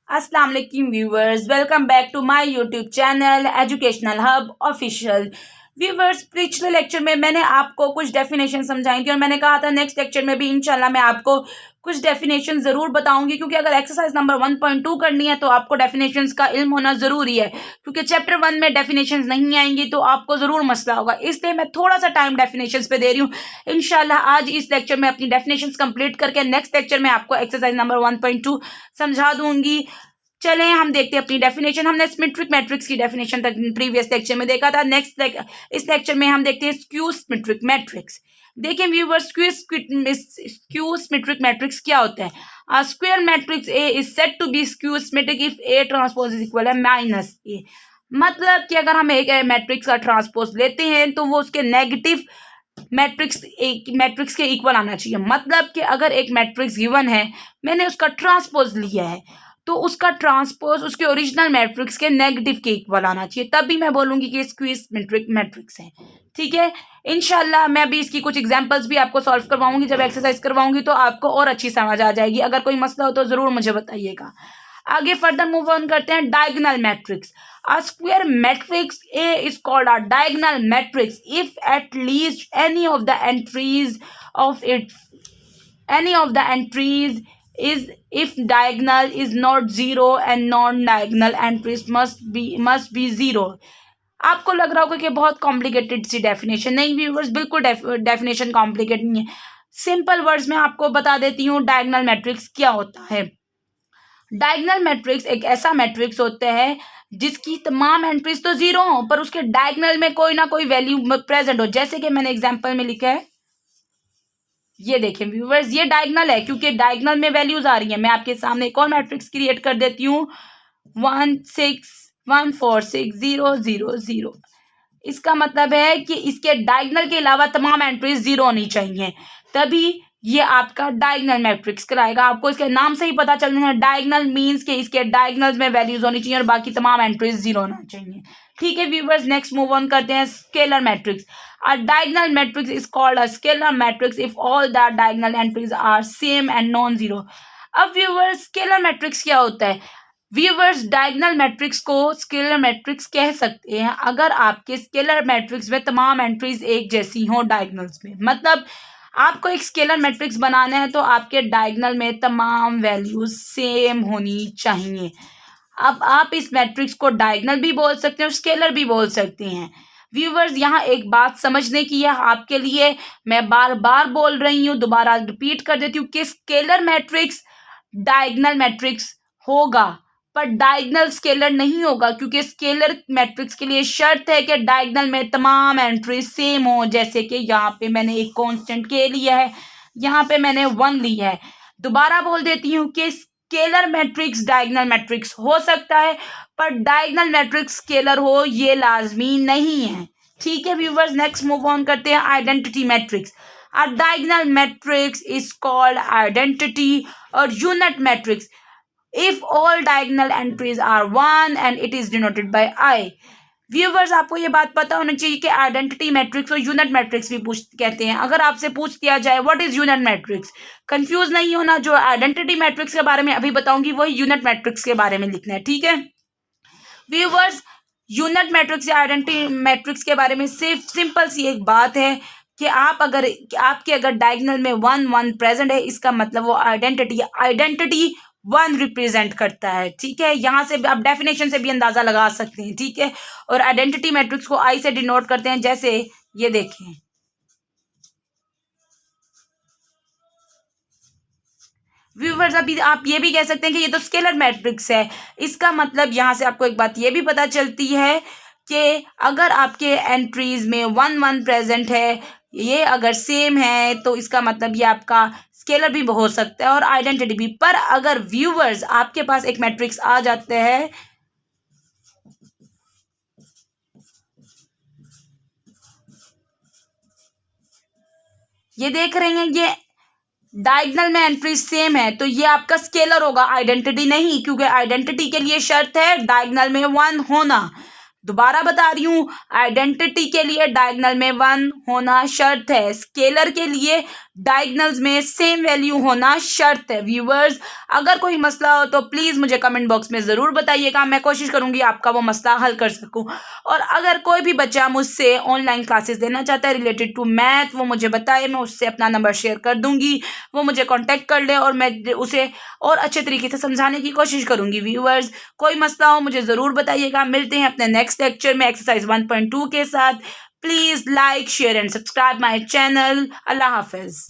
अस्सलाम वालेकुम viewers, welcome back to my YouTube channel educational hub official. Viewers, पिछले lecture में मैंने आपको कुछ डेफिनेशन समझाई थी और मैंने कहा था नेक्स्ट लेक्चर में भी इंशाल्लाह मैं आपको कुछ डेफिनेशन ज़रूर बताऊंगी, क्योंकि अगर एक्सरसाइज नंबर 1.2 करनी है तो आपको डेफिनेशंस का इल्म होना ज़रूरी है, क्योंकि चैप्टर 1 में डेफिनेशंस नहीं आएंगी तो आपको ज़रूर मसला होगा। इसलिए मैं थोड़ा सा टाइम डेफिनेशंस पे दे रही हूँ। इंशाल्लाह आज इस लेक्चर में अपनी डेफिनेशंस कंप्लीट करके नेक्स्ट लेक्चर में आपको एक्सरसाइज नंबर 1.2 समझा दूंगी। चलें हम देखते हैं अपनी डेफिनेशन। हमने सिमेट्रिक मैट्रिक्स की डेफिनेशन तक प्रीवियस लेक्चर में देखा था। इस लेक्चर में हम देखते हैं स्क्यू सिमेट्रिक मैट्रिक्स। देखिए व्यूअर्स, स्क्यू सिमेट्रिक मैट्रिक्स क्या होता है? A square matrix A is said to be skew symmetric if A transpose is equal है माइनस ए। मतलब कि अगर हम एक मैट्रिक्स का ट्रांसपोज लेते हैं तो वो उसके नेगेटिव मैट्रिक्स के इक्वल आना चाहिए। मतलब कि अगर एक मैट्रिक्स गिवन है, मैंने उसका ट्रांसपोज लिया है, तो उसका ट्रांसपोज उसके ओरिजिनल मैट्रिक्स के नेगेटिव के इक्वल आना चाहिए, तब भी मैं बोलूंगी कि स्क्यू सिमेट्रिक मैट्रिक्स है। ठीक है, इंशाल्लाह मैं अभी इसकी कुछ एग्जांपल्स भी आपको सॉल्व करवाऊंगी। जब एक्सरसाइज करवाऊंगी तो आपको और अच्छी समझ आ जाएगी। अगर कोई मसला हो तो जरूर मुझे बताइएगा। आगे फर्दर मूव ऑन करते हैं। Diagonal matrix. A square matrix A is called a diagonal matrix if at least any of the entries is if diagonal is not zero and non-diagonal entries must be zero। आपको लग रहा होगा कि बहुत complicated सी definition. नहीं viewers, बिल्कुल definition complicated नहीं है। सिंपल वर्ड्स में आपको बता देती हूँ डायगोनल मैट्रिक्स क्या होता है। डायगोनल मैट्रिक्स एक ऐसा मैट्रिक्स होता है जिसकी तमाम एंट्रीज तो जीरो हो पर उसके डायगोनल में कोई ना कोई वैल्यू प्रेजेंट हो। जैसे कि मैंने एग्जांपल में लिखा है, ये देखें व्यूअर्स, ये डायगोनल है क्योंकि डायगोनल में वैल्यूज आ रही है। मैं आपके सामने एक और मैट्रिक्स क्रिएट कर देती हूँ, 1 6 1 4 6 0 0 0। इसका मतलब है कि इसके डायगोनल के अलावा तमाम एंट्रीज जीरो होनी चाहिए, तभी ये आपका डायगोनल मैट्रिक्स कराएगा। आपको इसके नाम से ही पता चल रहा है, डायगोनल मींस कि इसके डायगोनल्स में वैल्यूज होनी चाहिए और बाकी तमाम एंट्रीज जीरो होना चाहिए। ठीक है व्यूअर्स, नेक्स्ट मूव ऑन करते हैं। Scalar matrix. A diagonal matrix is called a scalar matrix if all the diagonal entries are same and non zero. अब व्यूअर्स, स्केलर मैट्रिक्स क्या होता है? व्यूअर्स, डायगोनल मैट्रिक्स को स्केलर मैट्रिक्स कह सकते हैं अगर आपके स्केलर मैट्रिक्स में तमाम एंट्रीज एक जैसी हों डायगोनल्स में। मतलब आपको एक स्केलर मैट्रिक्स बनाना है तो आपके डायगोनल में तमाम वैल्यूज सेम होनी चाहिए। अब आप इस मैट्रिक्स को डायगोनल भी बोल सकते हैं और स्केलर भी बोल सकते हैं। व्यूवर्स, यहाँ एक बात समझने की है आपके लिए, मैं बार बार बोल रही हूँ, दोबारा रिपीट कर देती हूँ कि स्केलर मैट्रिक्स डायगोनल मैट्रिक्स होगा पर डायगोनल स्केलर नहीं होगा, क्योंकि स्केलर मैट्रिक्स के लिए शर्त है कि डायगोनल में तमाम एंट्री सेम हो। जैसे कि यहाँ पे मैंने एक कांस्टेंट के लिया है, यहाँ पे मैंने 1 लिया है। दोबारा बोल देती हूँ कि स्केलर मैट्रिक्स डायगोनल मैट्रिक्स हो सकता है पर डायगोनल मैट्रिक्स स्केलर हो ये लाजमी नहीं है। ठीक है व्यूवर्स, नेक्स्ट मूव ऑन करते हैं। Identity matrix. A diagonal matrix is called identity और unit matrix if all diagonal entries are 1 and it is denoted by I। Viewers, आपको ये बात पता होना चाहिए कि आइडेंटिटी मैट्रिक्स और यूनिट मैट्रिक्स भी कहते हैं। अगर आपसे पूछ दिया जाए what is unit matrix, confuse नहीं होना। जो आइडेंटिटी मैट्रिक्स के बारे में अभी बताऊंगी वही यूनिट मैट्रिक्स के बारे में लिखना है। ठीक है व्यूवर्स, यूनिट मैट्रिक्स या आइडेंटिटी मैट्रिक्स के बारे में सिर्फ सिंपल सी एक बात है कि आपके अगर डायगोनल में 1 1 प्रेजेंट है, इसका मतलब वो आइडेंटिटी 1 रिप्रेजेंट करता है। ठीक है, यहाँ से आप डेफिनेशन से भी अंदाजा लगा सकते हैं। ठीक है, और आइडेंटिटी मैट्रिक्स को आई से डिनोट करते हैं, जैसे ये देखें व्यूवर्स। अभी आप ये भी कह सकते हैं कि ये तो स्केलर मैट्रिक्स है। इसका मतलब यहाँ से आपको एक बात ये भी पता चलती है कि अगर आपके एंट्रीज में 1 1 प्रेजेंट है, ये अगर सेम है तो इसका मतलब ये आपका स्केलर भी हो सकता है और आइडेंटिटी भी। पर अगर व्यूवर्स आपके पास एक मैट्रिक्स आ जाते हैं, ये देख रहे हैं, ये डायगोनल में एंट्री सेम है तो ये आपका स्केलर होगा, आइडेंटिटी नहीं, क्योंकि आइडेंटिटी के लिए शर्त है डायगोनल में 1 होना। दोबारा बता रही हूँ, आइडेंटिटी के लिए डायगोनल में 1 होना शर्त है। स्केलर के लिए डायगनल्स में सेम वैल्यू होना शर्त है। व्यूअर्स, अगर कोई मसला हो तो प्लीज़ मुझे कमेंट बॉक्स में ज़रूर बताइएगा, मैं कोशिश करूँगी आपका वो मसला हल कर सकूँ। और अगर कोई भी बच्चा मुझसे ऑनलाइन क्लासेस देना चाहता है रिलेटेड टू मैथ, वो मुझे बताए, मैं उससे अपना नंबर शेयर कर दूँगी, वो मुझे कॉन्टैक्ट कर ले और मैं उसे और अच्छे तरीके से समझाने की कोशिश करूँगी। व्यूअर्स, कोई मसला हो मुझे ज़रूर बताइएगा। मिलते हैं अपने नेक्स्ट लेक्चर में एक्सरसाइज 1.2 के साथ। Please like, share and subscribe my channel. अल्लाह हाफिज़।